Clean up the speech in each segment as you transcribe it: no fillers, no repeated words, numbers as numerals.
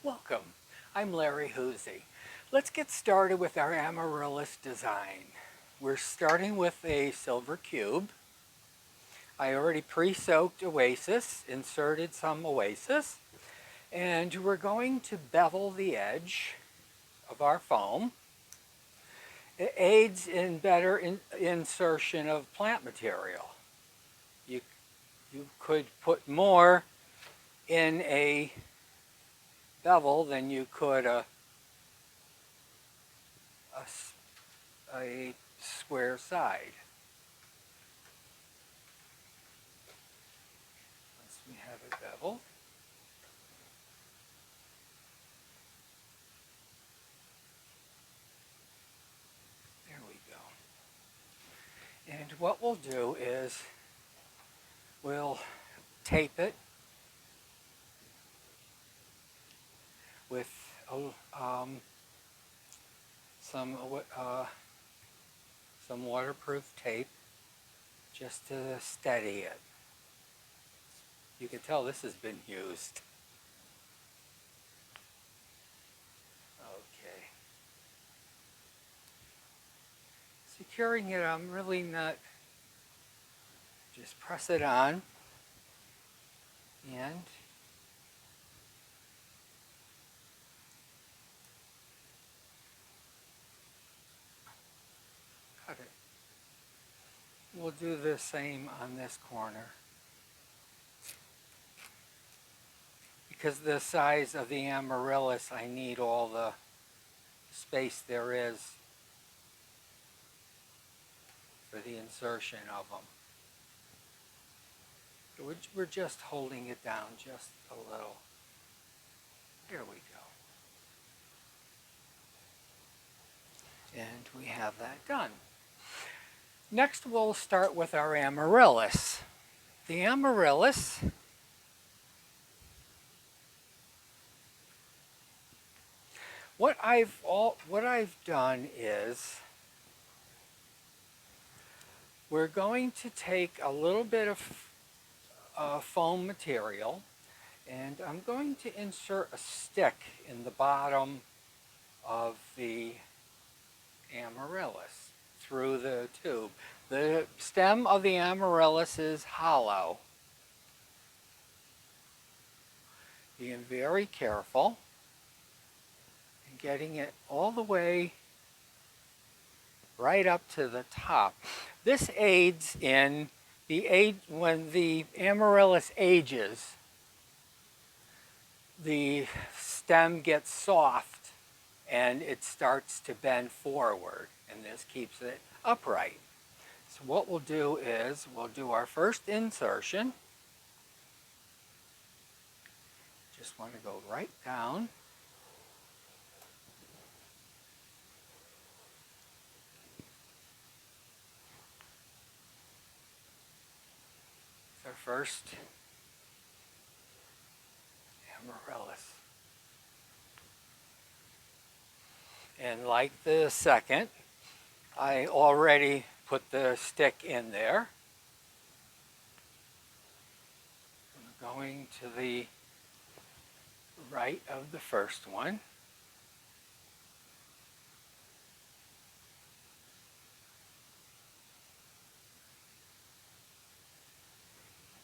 Welcome, I'm Larry Huzi. Let's get started with our Amaryllis design. We're starting with a silver cube. I already pre-soaked Oasis, inserted some Oasis, and we're going to bevel the edge of our foam. It aids in better insertion of plant material. You could put more in a bevel than you could a square side. Once we have it beveled, there we go. And what we'll do is we'll tape it with some waterproof tape just to steady it. You can tell this has been used. Okay. Securing it, I'm really not, just press it on and cut it. We'll do the same on this corner. Because the size of the Amaryllis, I need all the space there is for the insertion of them. We're just holding it down just a little. Here we go. And we have that done. Next we'll start with our Amaryllis. The Amaryllis what I've done is we're going to take a little bit of foam material and I'm going to insert a stick in the bottom of the Amaryllis through the tube. The stem of the Amaryllis is hollow. Being very careful and getting it all the way right up to the top. This aids in when the Amaryllis ages, the stem gets soft and it starts to bend forward, and this keeps it upright. So what we'll do is we'll do our first insertion. Just want to go right down. Our first Amaryllis. And like the second, I already put the stick in there. I'm going to the right of the first one.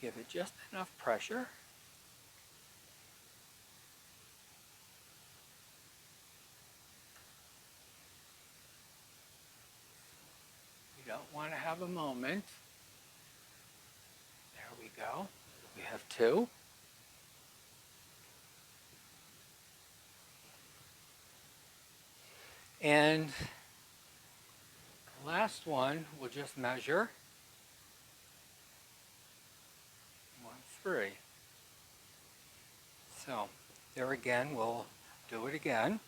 Give it just enough pressure. You don't want to have a moment. There we go. We have two. And the last one, we'll just measure. 1, 3. So there again, we'll do it again.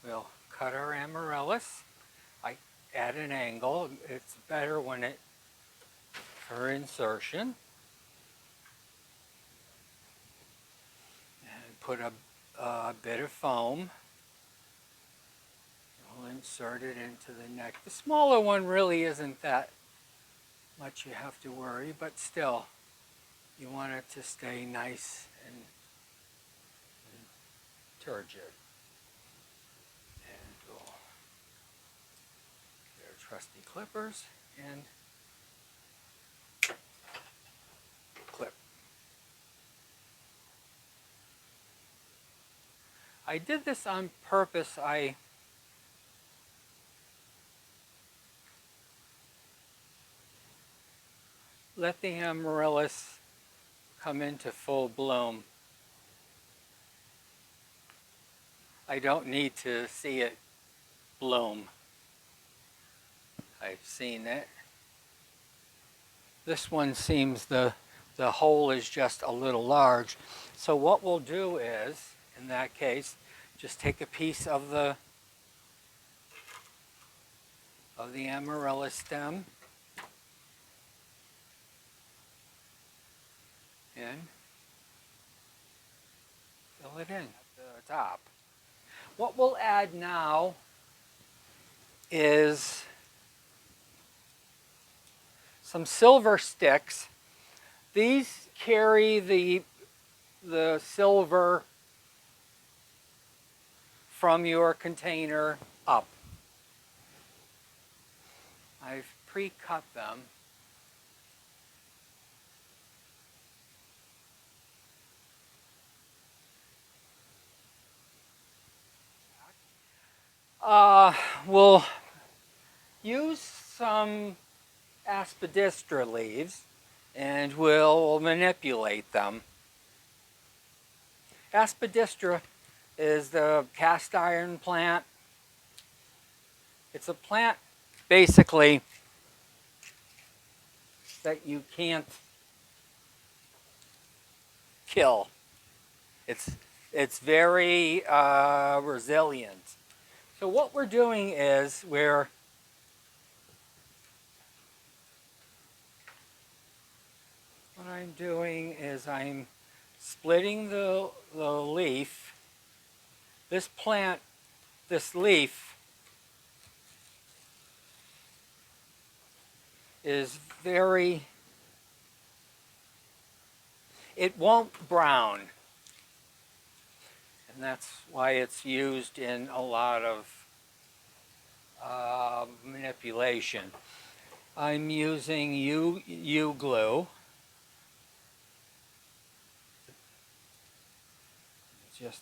We'll cut our Amaryllis. I add an angle. It's better when it for insertion. And put a bit of foam. We'll insert it into the neck. The smaller one really isn't that much you have to worry, but still, you want it to stay nice and turgid. And we'll get our trusty clippers and clip. I did this on purpose. I let the amaryllis come into full bloom. I don't need to see it bloom. I've seen it. This one seems the hole is just a little large. So what we'll do is, in that case, just take a piece of the amaryllis stem and fill it in at the top. What we'll add now is some silver sticks. These carry the silver from your container up. I've pre-cut them. We'll use some aspidistra leaves and we'll manipulate them. Aspidistra is the cast iron plant. It's a plant basically that you can't kill. It's very resilient. So what we're doing is I'm splitting the leaf. This plant, this leaf is very, it won't brown. And that's why it's used in a lot of manipulation. I'm using U-glue.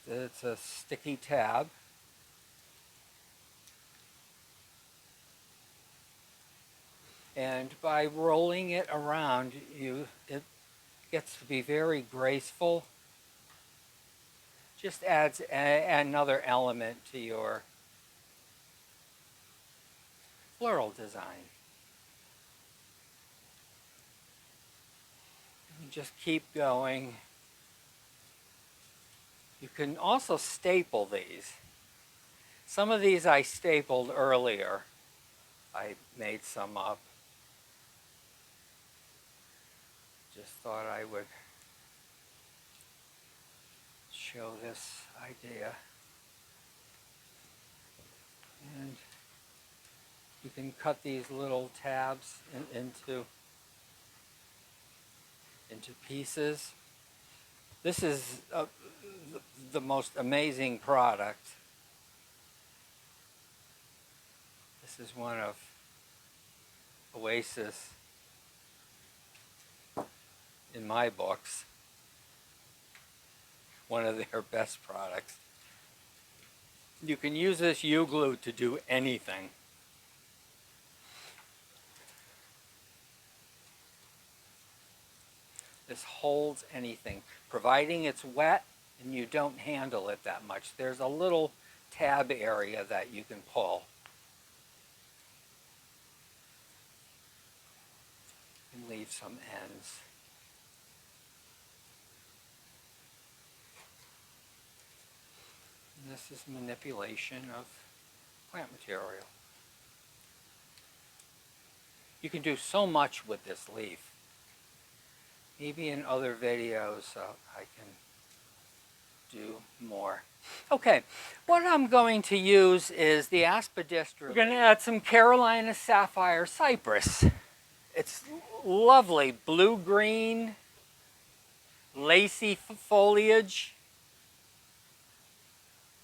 It's a sticky tab. And by rolling it around, it gets to be very graceful. Just adds another element to your floral design. And just keep going. You can also staple these. Some of these I stapled earlier. I made some up. Just thought I would show this idea. And you can cut these little tabs into pieces. This is the most amazing product. This is one of Oasis, in my books, one of their best products. You can use this U-glue to do anything. This holds anything, providing it's wet and you don't handle it that much. There's a little tab area that you can pull. And leave some ends. And this is manipulation of plant material. You can do so much with this leaf. Maybe in other videos I can do more. Okay, what I'm going to use is the aspidistra. We're going to add some Carolina sapphire cypress. It's lovely blue-green, lacy foliage.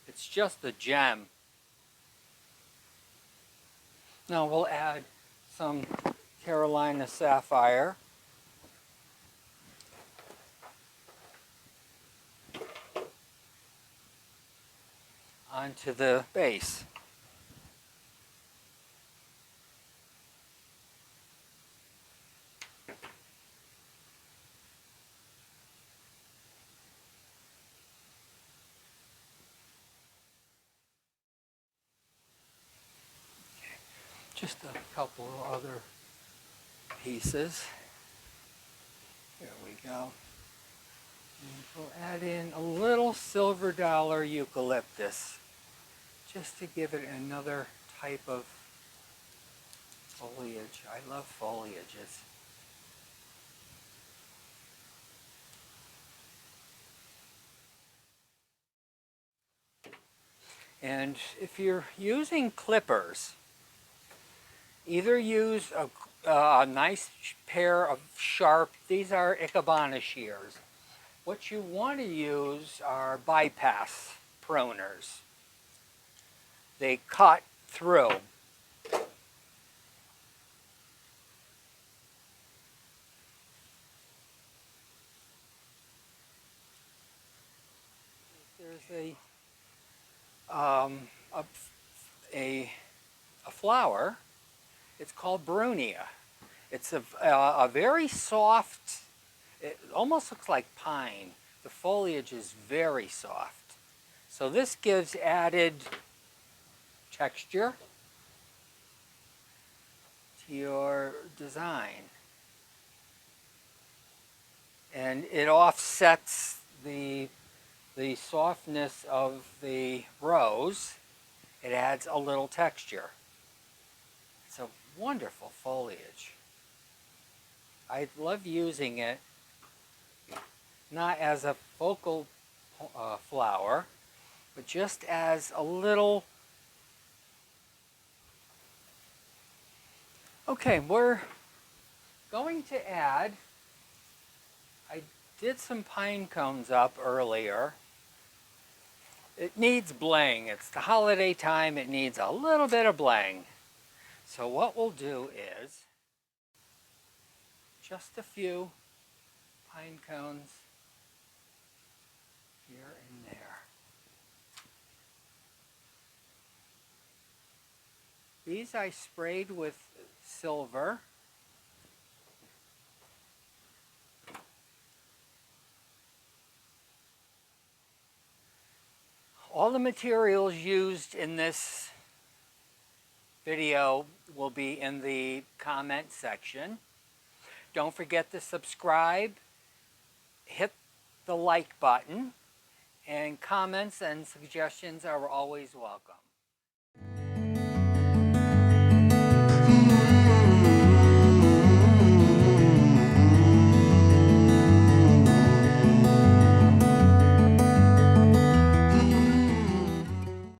It's just a gem. Now we'll add some Carolina sapphire. Onto the base. Just a couple of other pieces. There we go. And we'll add in a little silver dollar eucalyptus just to give it another type of foliage. I love foliages. And if you're using clippers, either use a nice pair of sharp, these are Ikebana shears. What you want to use are bypass pruners. They cut through. There's a flower. It's called Brunia. It's a very soft, it almost looks like pine. The foliage is very soft. So this gives added texture to your design. And it offsets the softness of the rose. It adds a little texture. It's a wonderful foliage. I love using it not as a focal flower, but just as a little. Okay, we're going to add, I did some pine cones up earlier. It needs bling. It's the holiday time. It needs a little bit of bling. So what we'll do is just a few pine cones here and there. These I sprayed with silver. All the materials used in this video will be in the comment section. Don't forget to subscribe, hit the like button, and comments and suggestions are always welcome.